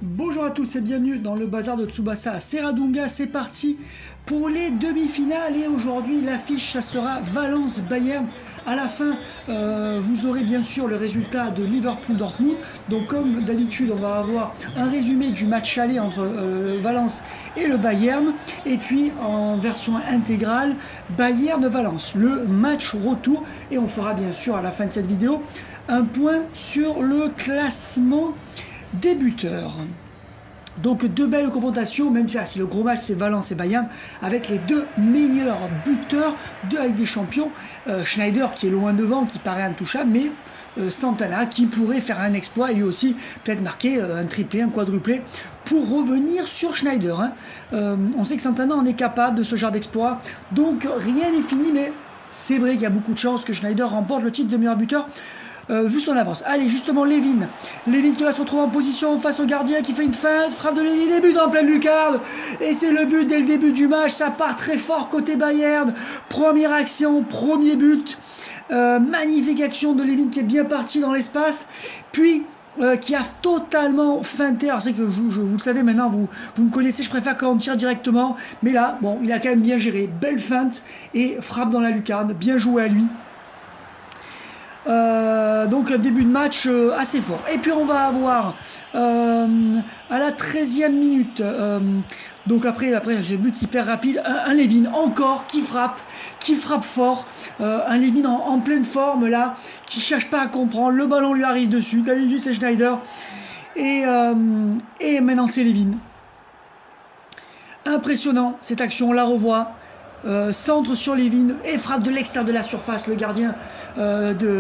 Bonjour à tous et bienvenue dans le bazar de Tsubasa à Serradunga. C'est parti pour les demi-finales et aujourd'hui l'affiche ça sera Valence-Bayern. À la fin vous aurez bien sûr le résultat de Liverpool-Dortmund. Donc comme d'habitude on va avoir un résumé du match aller entre Valence et le Bayern. Et puis en version intégrale Bayern-Valence, le match retour. Et on fera bien sûr à la fin de cette vidéo un point sur le classement des buteurs. Donc deux belles confrontations, même si le gros match c'est Valence et Bayern, avec les deux meilleurs buteurs de la Ligue des Champions. Schneider qui est loin devant, qui paraît intouchable, mais Santana qui pourrait faire un exploit et lui aussi peut-être marquer un triplé, un quadruplé pour revenir sur Schneider. On sait que Santana en est capable de ce genre d'exploit, donc rien n'est fini, mais c'est vrai qu'il y a beaucoup de chances que Schneider remporte le titre de meilleur buteur. Vu son avance. Allez, justement, Levin qui va se retrouver en position face au gardien qui fait une feinte, frappe de Levin, et but en pleine lucarne. Et c'est le but dès le début du match. Ça part très fort côté Bayern. Première action, premier but. Magnifique action de Levin qui est bien parti dans l'espace. Puis qui a totalement feinté. Alors c'est que vous le savez maintenant, vous me connaissez, je préfère quand on tire directement. Mais là, bon, il a quand même bien géré. Belle feinte et frappe dans la lucarne. Bien joué à lui. Donc un début de match assez fort. Et puis on va avoir à la 13e minute, donc après ce but hyper rapide, un Levin encore qui frappe fort, un Levin en pleine forme là, qui cherche pas à comprendre, le ballon lui arrive dessus, d'habitude c'est Schneider, et maintenant c'est Levin. Impressionnant cette action, on la revoit. Centre sur Levin et frappe de l'extérieur de la surface. Le gardien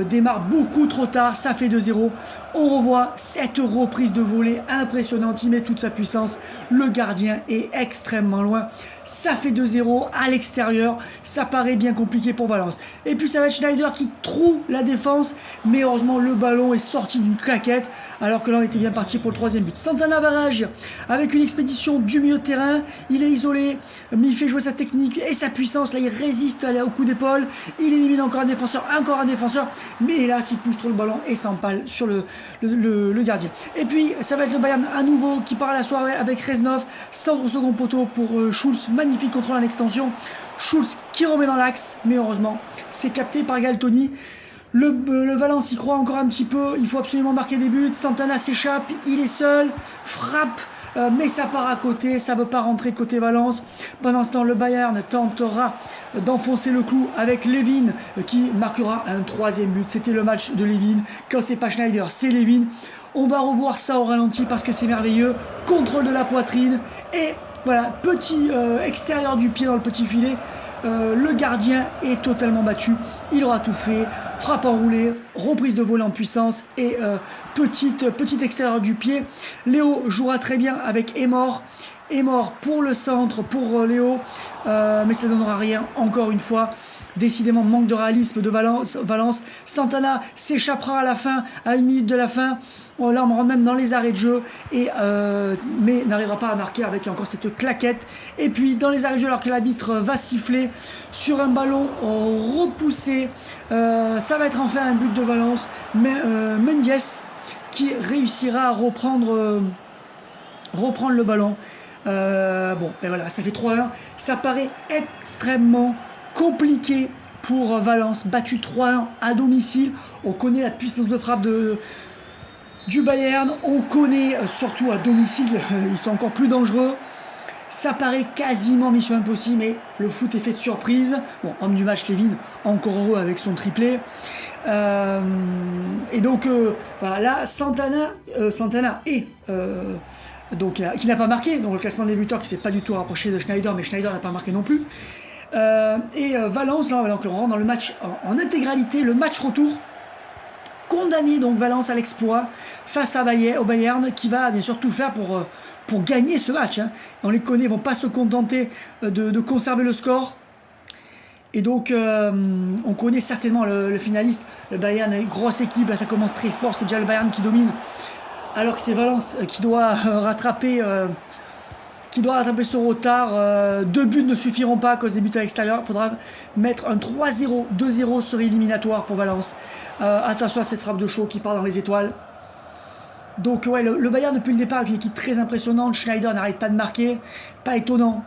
démarre beaucoup trop tard, ça fait 2-0. On revoit cette reprise de volée impressionnante, il met toute sa puissance. Le gardien est extrêmement loin, ça fait 2-0 à l'extérieur. Ça paraît bien compliqué pour Valence. Et puis ça va être Schneider qui troue la défense, mais heureusement le ballon est sorti d'une claquette, alors que là on était bien parti pour le troisième but. Santana va réagir avec une expédition du milieu de terrain, il est isolé, mais il fait jouer sa technique et sa puissance. Là il résiste au coup d'épaule, il élimine encore un défenseur, mais hélas il pousse trop le ballon et s'empale sur le gardien. Et puis ça va être le Bayern à nouveau qui part à la soirée avec Reznov, centre au second poteau pour Schulz, magnifique contrôle en extension, Schulz qui remet dans l'axe, mais heureusement c'est capté par Galtoni. Le Valence y croit encore un petit peu, il faut absolument marquer des buts. Santana s'échappe, il est seul, frappe, mais ça part à côté, ça ne veut pas rentrer côté Valence. Pendant ce temps, le Bayern tentera d'enfoncer le clou avec Levin qui marquera un troisième but. C'était le match de Levin, quand c'est pas Schneider, c'est Levin. On va revoir ça au ralenti parce que c'est merveilleux. Contrôle de la poitrine et voilà, petit extérieur du pied dans le petit filet. Le gardien est totalement battu, il aura tout fait, frappe enroulée, reprise de volée en puissance et petit extérieur du pied. Léo jouera très bien avec Emor pour le centre, pour Léo, mais ça ne donnera rien encore une fois. Décidément manque de réalisme de Valence. Santana s'échappera à la fin, à 1 minute de la fin. Oh, là on rentre même dans les arrêts de jeu, mais n'arrivera pas à marquer avec encore cette claquette. Et puis dans les arrêts de jeu, alors que l'arbitre va siffler sur un ballon repoussé, ça va être enfin un but de Valence, mais Mendes qui réussira à reprendre le ballon. Bon, ben voilà, ça fait 3-1. Ça paraît extrêmement compliqué pour Valence, battu 3-1 à domicile. On connaît la puissance de frappe du Bayern, on connaît surtout à domicile, ils sont encore plus dangereux. Ça paraît quasiment mission impossible, mais le foot est fait de surprises. Bon, homme du match Levin, encore heureux avec son triplé. Et donc voilà, là Santana est donc qui n'a pas marqué, donc le classement des buteurs qui s'est pas du tout rapproché de Schneider, mais Schneider n'a pas marqué non plus. Valence, là on rentre dans le match en intégralité, le match retour. Condamné donc Valence à l'exploit face au Bayern qui va bien sûr tout faire pour gagner ce match. On les connaît, ils ne vont pas se contenter de conserver le score. Et donc on connaît certainement le finaliste. Le Bayern a une grosse équipe, là ça commence très fort, c'est déjà le Bayern qui domine. Alors que c'est Valence qui doit rattraper ce retard. 2 buts ne suffiront pas à cause des buts à l'extérieur. Il faudra mettre un 3-0, 2-0 serait éliminatoire pour Valence. Attention à cette frappe de chaud qui part dans les étoiles. Donc ouais, le Bayern depuis le départ avec une équipe très impressionnante, Schneider n'arrête pas de marquer, pas étonnant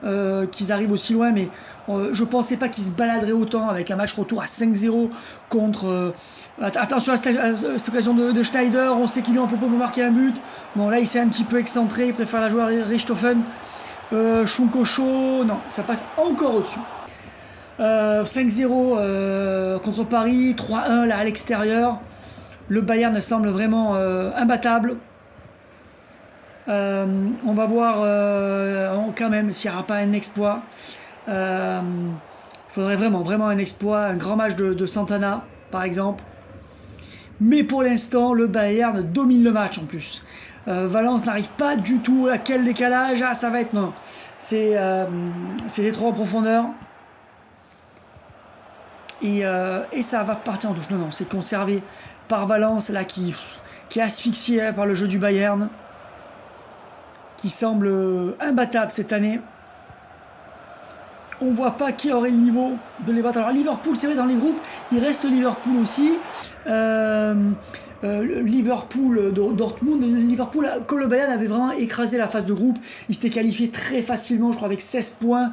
qu'ils arrivent aussi loin, mais je pensais pas qu'ils se baladeraient autant avec un match retour à 5-0 contre... attention à cette occasion de Schneider, on sait qu'il lui en faut pas pour marquer un but. Bon là il s'est un petit peu excentré, il préfère la jouer à Richthofen. Schunkosho, non, ça passe encore au-dessus. 5-0 contre Paris, 3-1 là à l'extérieur. Le Bayern semble vraiment imbattable. On va voir quand même s'il n'y aura pas un exploit. Il faudrait vraiment un exploit, un grand match de Santana par exemple. Mais pour l'instant, le Bayern domine le match en plus. Valence n'arrive pas du tout à quel décalage. Ah, ça va être... Non, c'est des trois en profondeur. Et ça va partir en touche. Non, c'est conservé par Valence, là, qui est asphyxié par le jeu du Bayern, qui semble imbattable cette année. On voit pas qui aurait le niveau de les battre. Alors Liverpool, c'est vrai, dans les groupes, il reste Liverpool aussi. Liverpool, Dortmund, Liverpool, comme le Bayern avait vraiment écrasé la phase de groupe, il s'était qualifié très facilement, je crois avec 16 points.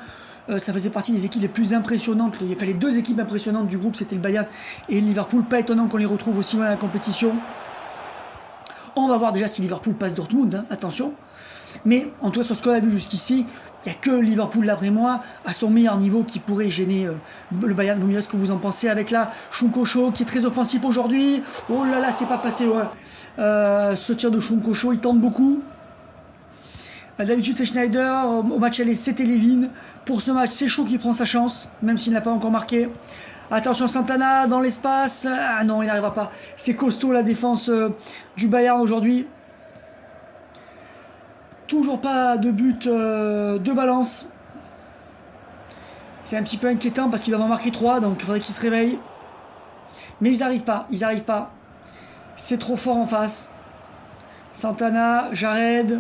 Ça faisait partie des équipes les plus impressionnantes. Il fallait deux équipes impressionnantes du groupe, c'était le Bayern et Liverpool. Pas étonnant qu'on les retrouve aussi loin dans la compétition. On va voir déjà si Liverpool passe Dortmund, hein, attention. Mais en tout cas, sur ce qu'on a vu jusqu'ici, il n'y a que Liverpool, d'après moi, à son meilleur niveau, qui pourrait gêner le Bayern. Vous me direz ce que vous en pensez avec la Schunkosho, qui est très offensif aujourd'hui. Oh là là, c'est pas passé loin. Ce tir de Schunkosho, il tente beaucoup. D'habitude, c'est Schneider. Au match aller, c'était Levin. Pour ce match, c'est Shaw qui prend sa chance, même s'il n'a pas encore marqué. Attention, Santana dans l'espace. Ah non, il n'arrivera pas. C'est costaud la défense du Bayern aujourd'hui. Toujours pas de but de Valence. C'est un petit peu inquiétant parce qu'ils doivent en marquer 3, donc il faudrait qu'ils se réveillent. Mais ils n'arrivent pas. C'est trop fort en face. Santana, Jared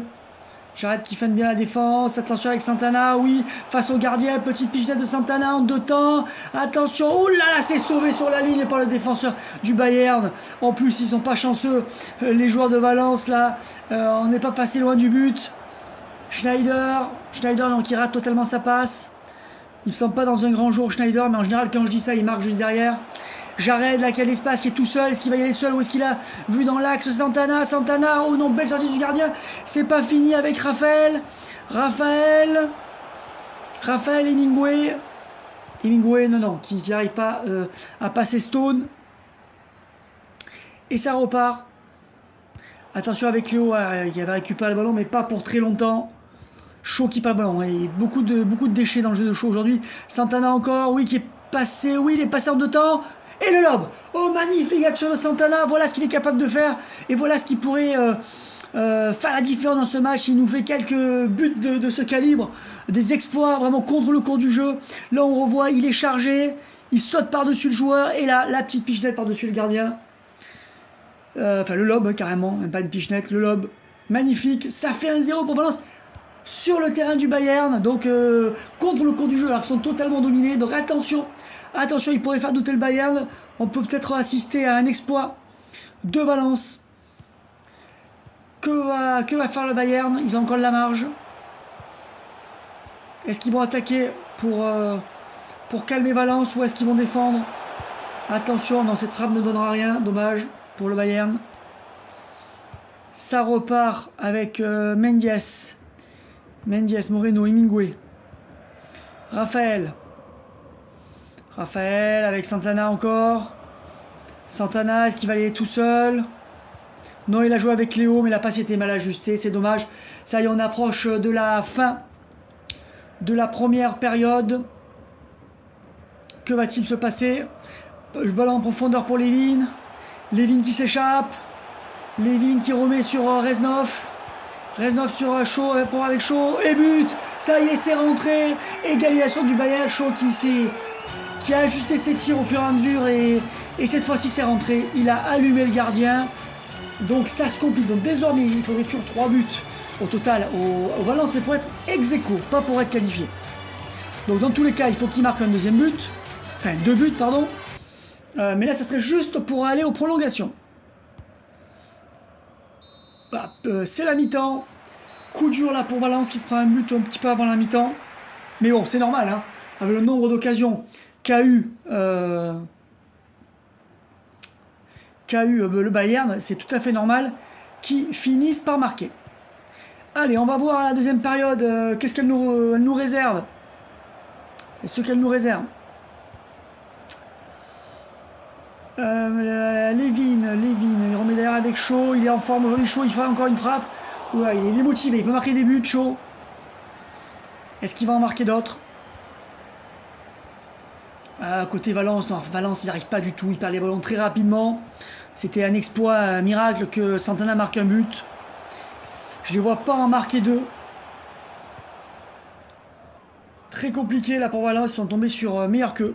qui feinte bien la défense. Attention avec Santana, oui, face au gardien. Petite pichenette de Santana en 2 temps. Attention, oh là là, c'est sauvé sur la ligne par le défenseur du Bayern. En plus, ils sont pas chanceux, les joueurs de Valence, là. On n'est pas passé loin du but. Schneider, donc il rate totalement sa passe. Il ne semble pas dans un grand jour, Schneider, mais en général, quand je dis ça, il marque juste derrière. Jared, là, qui a l'espace, qui est tout seul. Est-ce qu'il va y aller seul ou est-ce qu'il a vu dans l'axe Santana, oh non, belle sortie du gardien. C'est pas fini avec Raphaël, Hemingway, non, qui n'arrive pas à passer Stone. Et ça repart. Attention avec Léo, qui avait récupéré le ballon, mais pas pour très longtemps. Shaw qui perd le ballon. Et beaucoup de déchets dans le jeu de Shaw aujourd'hui. Santana encore, oui, qui est passé, oui, il est passé en 2 temps. Et le lob. Oh, magnifique action de Santana. Voilà ce qu'il est capable de faire. Et voilà ce qui pourrait faire la différence dans ce match. Il nous fait quelques buts de ce calibre. Des exploits vraiment contre le cours du jeu. Là, on revoit, il est chargé. Il saute par-dessus le joueur. Et là, la petite pichenette par-dessus le gardien. Enfin, le lob, carrément. Même pas une pichenette. Le lob. Magnifique. Ça fait 1-0 pour Valence. Sur le terrain du Bayern. Donc, contre le cours du jeu. Alors qu'ils sont totalement dominés. Donc, attention, il pourrait faire douter le Bayern. On peut peut-être assister à un exploit de Valence. Que va faire le Bayern? Ils ont encore de la marge. Est-ce qu'ils vont attaquer pour calmer Valence ou est-ce qu'ils vont défendre? Attention, non, cette frappe ne donnera rien. Dommage pour le Bayern. Ça repart avec Mendes, Moreno, Hemingway. Raphaël avec Santana encore. Santana, est-ce qu'il va aller tout seul? Non, il a joué avec Léo, mais la passe était mal ajustée, c'est dommage. Ça y est, on approche de la fin de la première période. Que va-t-il se passer? Ballon en profondeur pour Levin qui s'échappe. Levin qui remet sur Reznov sur Shaw, avec Shaw, et but. Ça y est, c'est rentré. Égalisation du Bayern. Shaw qui a ajusté ses tirs au fur et à mesure et cette fois-ci c'est rentré. Il a allumé le gardien. Donc ça se complique. Donc désormais il faudrait toujours 3 buts au total au Valence, mais pour être ex-aequo, pas pour être qualifié. Donc dans tous les cas il faut qu'il marque un deuxième but. Enfin 2 buts pardon. Mais là ça serait juste pour aller aux prolongations. C'est la mi-temps. Coup dur là pour Valence qui se prend un but un petit peu avant la mi-temps. Mais bon, c'est normal, hein, avec le nombre d'occasions qu'a eu le Bayern, c'est tout à fait normal qu'ils finissent par marquer. Allez, on va voir la deuxième période, qu'est-ce qu'elle nous réserve. Et ce qu'elle nous réserve. Lévin, il remet derrière avec Shaw, il est en forme aujourd'hui, Shaw, il fait encore une frappe. Ouais, il est motivé, il veut marquer des buts, Shaw. Est-ce qu'il va en marquer d'autres? Côté Valence, non, Valence, ils n'arrivent pas du tout, ils perdent les ballons très rapidement. C'était un exploit, un miracle que Santana marque un but. Je les vois pas en marquer deux. Très compliqué là pour Valence, ils sont tombés sur meilleur qu'eux.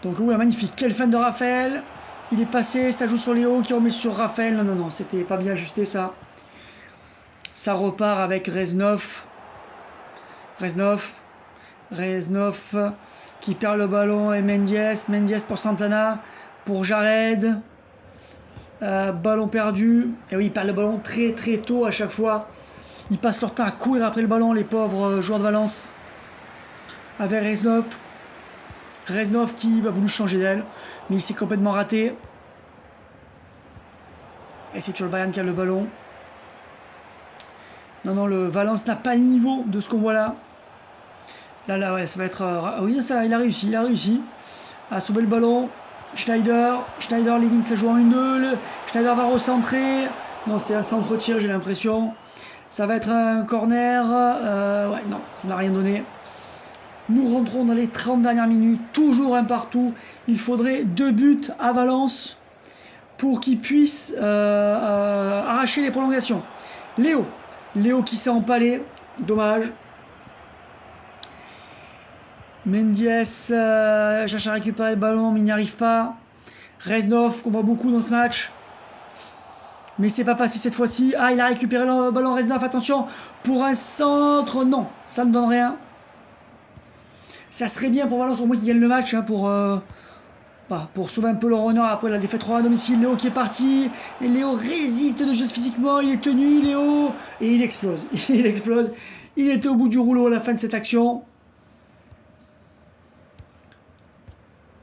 Donc oui, magnifique. Quelle fin de Raphaël. Il est passé, ça joue sur Léo qui remet sur Raphaël. Non, c'était pas bien ajusté ça. Ça repart avec Reznov qui perd le ballon et Mendes pour Santana, pour Jared. Ballon perdu. Et oui, ils perdent le ballon très très tôt à chaque fois. Ils passent leur temps à courir après le ballon, les pauvres joueurs de Valence. Avec Reznov qui va vouloir changer d'aile, mais il s'est complètement raté. Et c'est toujours le Bayern qui a le ballon. Non, le Valence n'a pas le niveau de ce qu'on voit là. Là, ouais, ça va être... oui, ça, il a réussi à sauver le ballon. Schneider, Lévin, ça joue en 1-2. Schneider va recentrer. Non, c'était un centre-tir, j'ai l'impression. Ça va être un corner. Ouais, non, ça n'a rien donné. Nous rentrons dans les 30 dernières minutes, toujours un partout. Il faudrait 2 buts à Valence pour qu'ils puissent arracher les prolongations. Léo qui s'est empalé, dommage. Mendes cherche à récupérer le ballon, mais il n'y arrive pas. Reznov, qu'on voit beaucoup dans ce match. Mais c'est pas passé cette fois-ci. Ah, il a récupéré le ballon, Reznov, attention. Pour un centre, non, ça ne donne rien. Ça serait bien pour Valence au moins qu'ils gagnent le match, hein, pour sauver un peu leur honneur après la défaite 3 à domicile. Léo qui est parti, et Léo résiste de juste physiquement, il est tenu, Léo, et il explose. Il était au bout du rouleau à la fin de cette action.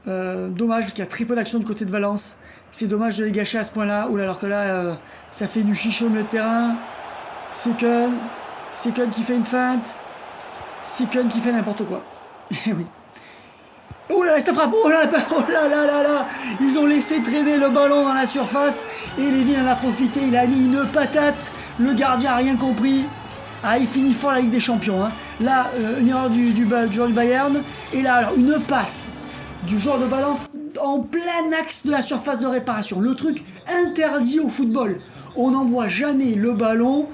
Dommage parce qu'il y a très peu d'action du côté de Valence. C'est dommage de les gâcher à ce point-là. Alors que là, ça fait du chichot au milieu de terrain. Second qui fait une feinte. Second qui fait n'importe quoi. Oui. Oh là là, cette frappe. Oh là là. Ils ont laissé traîner le ballon dans la surface. Et Lévin en a profité. Il a mis une patate. Le gardien a rien compris. Ah, il finit fort la Ligue des Champions. Hein. Là, une erreur du joueur du Bayern. Et là, alors, une passe du joueur de Valence en plein axe de la surface de réparation. Le truc interdit au football. On n'envoie jamais le ballon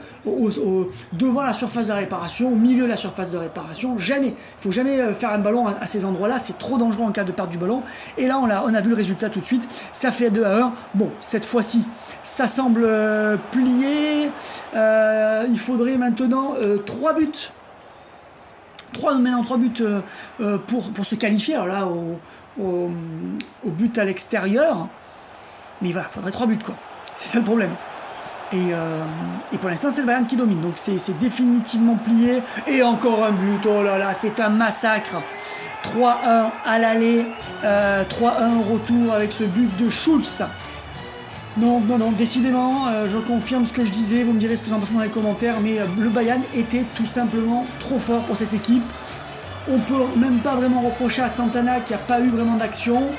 devant la surface de réparation, au milieu de la surface de réparation. Jamais. Il ne faut jamais faire un ballon à ces endroits-là. C'est trop dangereux en cas de perte du ballon. Et là, on a vu le résultat tout de suite. Ça fait 2-1. Bon, cette fois-ci, ça semble plié. Il faudrait maintenant 3 buts. 3 buts pour se qualifier. Alors là, au but à l'extérieur. Mais voilà, il faudrait 3 buts, quoi. C'est ça le problème. Et pour l'instant, c'est le Bayern qui domine. Donc c'est définitivement plié. Et encore un but. Oh là là, c'est un massacre. 3-1 à l'aller. 3-1 au retour avec ce but de Schulz. Non, décidément, je confirme ce que je disais. Vous me direz ce que vous en pensez dans les commentaires. Mais le Bayern était tout simplement trop fort pour cette équipe. On peut même pas vraiment reprocher à Santana qui n'a pas eu vraiment d'action.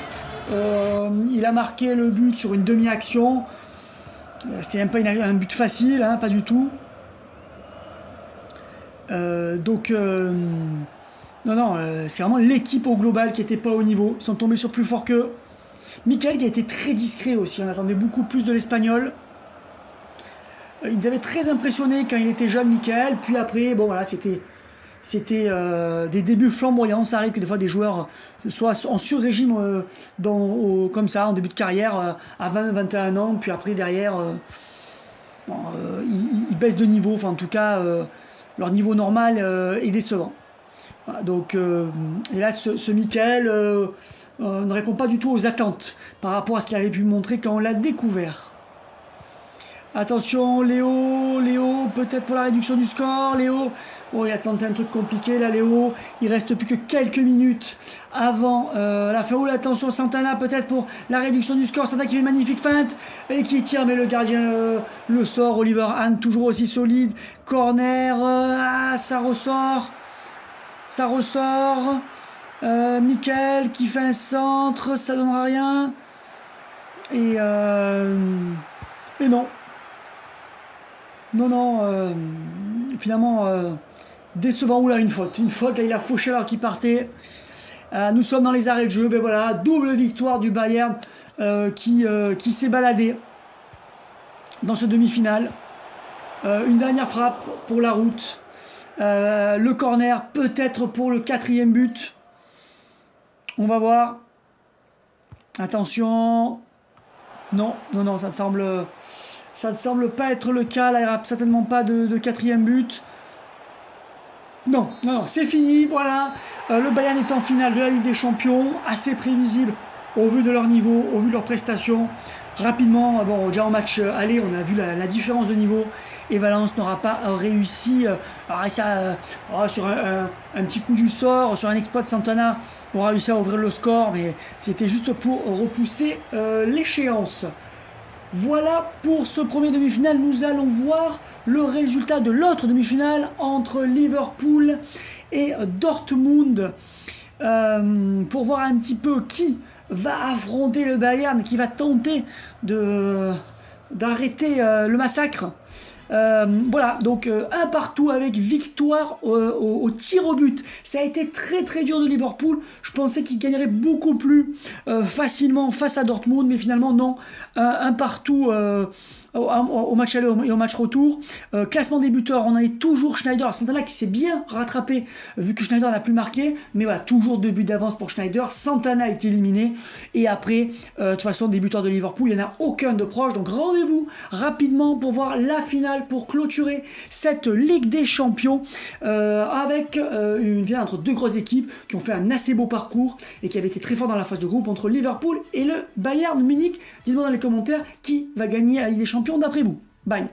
Il a marqué le but sur une demi-action. C'était même pas un but facile, hein, pas du tout. C'est vraiment l'équipe au global qui n'était pas au niveau. Ils sont tombés sur plus fort qu'eux. Michael qui a été très discret aussi, on attendait beaucoup plus de l'Espagnol. Il nous avait très impressionné quand il était jeune, Michael. Puis après, bon voilà, c'était des débuts flamboyants. Ça arrive que des fois des joueurs soient en sur-régime comme ça, en début de carrière, à 20-21 ans, puis après derrière, ils baissent de niveau. Enfin, en tout cas, leur niveau normal est décevant. Voilà, donc, et là, ce Michael ne répond pas du tout aux attentes par rapport à ce qu'il avait pu montrer quand on l'a découvert. Attention, Léo, peut-être pour la réduction du score, Léo. Oh, il a tenté un truc compliqué là, Léo. Il reste plus que quelques minutes avant la fin. Oh, attention, Santana peut-être pour la réduction du score. Santana qui fait une magnifique feinte et qui tire, mais le gardien le sort. Oliver Hahn toujours aussi solide. Corner, ça ressort. Ça ressort. Michael qui fait un centre, ça donnera rien. Et non. Non, finalement, décevant. Oula, une faute. Là, il a fauché alors qu'il partait. Nous sommes dans les arrêts de jeu. Ben voilà, double victoire du Bayern qui s'est baladé dans ce demi-finale. Une dernière frappe pour la route. Le corner, peut-être pour le 4e but. On va voir. Attention. Non, ça ne semble pas être le cas. Là, il n'y aura certainement pas de 4e but. Non, c'est fini. Voilà. Le Bayern est en finale de la Ligue des Champions. Assez prévisible au vu de leur niveau, au vu de leurs prestations. Rapidement, bon, déjà en match aller, on a vu la différence de niveau. Et Valence n'aura pas réussi sur un petit coup du sort, sur un exploit de Santana, on a réussi à ouvrir le score, mais c'était juste pour repousser l'échéance. Voilà pour ce premier demi-finale. Nous allons voir le résultat de l'autre demi-finale entre Liverpool et Dortmund pour voir un petit peu qui va affronter le Bayern, qui va tenter d'arrêter le massacre. Voilà, donc un partout avec victoire au tir au but. Ça a été très très dur de Liverpool. Je pensais qu'il gagnerait beaucoup plus facilement face à Dortmund, mais finalement non. Un partout au match aller et au match retour. Classement des buteurs, on a toujours Schneider. Santana qui s'est bien rattrapé vu que Schneider n'a plus marqué, mais voilà, toujours 2 buts d'avance pour Schneider. Santana est éliminé et après de toute façon des buteurs de Liverpool, il n'y en a aucun de proche, donc rendez-vous rapidement pour voir la finale, pour clôturer cette Ligue des Champions avec une finale entre 2 grosses équipes qui ont fait un assez beau parcours et qui avaient été très forts dans la phase de groupe entre Liverpool et le Bayern Munich. Dites-moi dans les commentaires qui va gagner la Ligue des Champions d'après vous. Bye.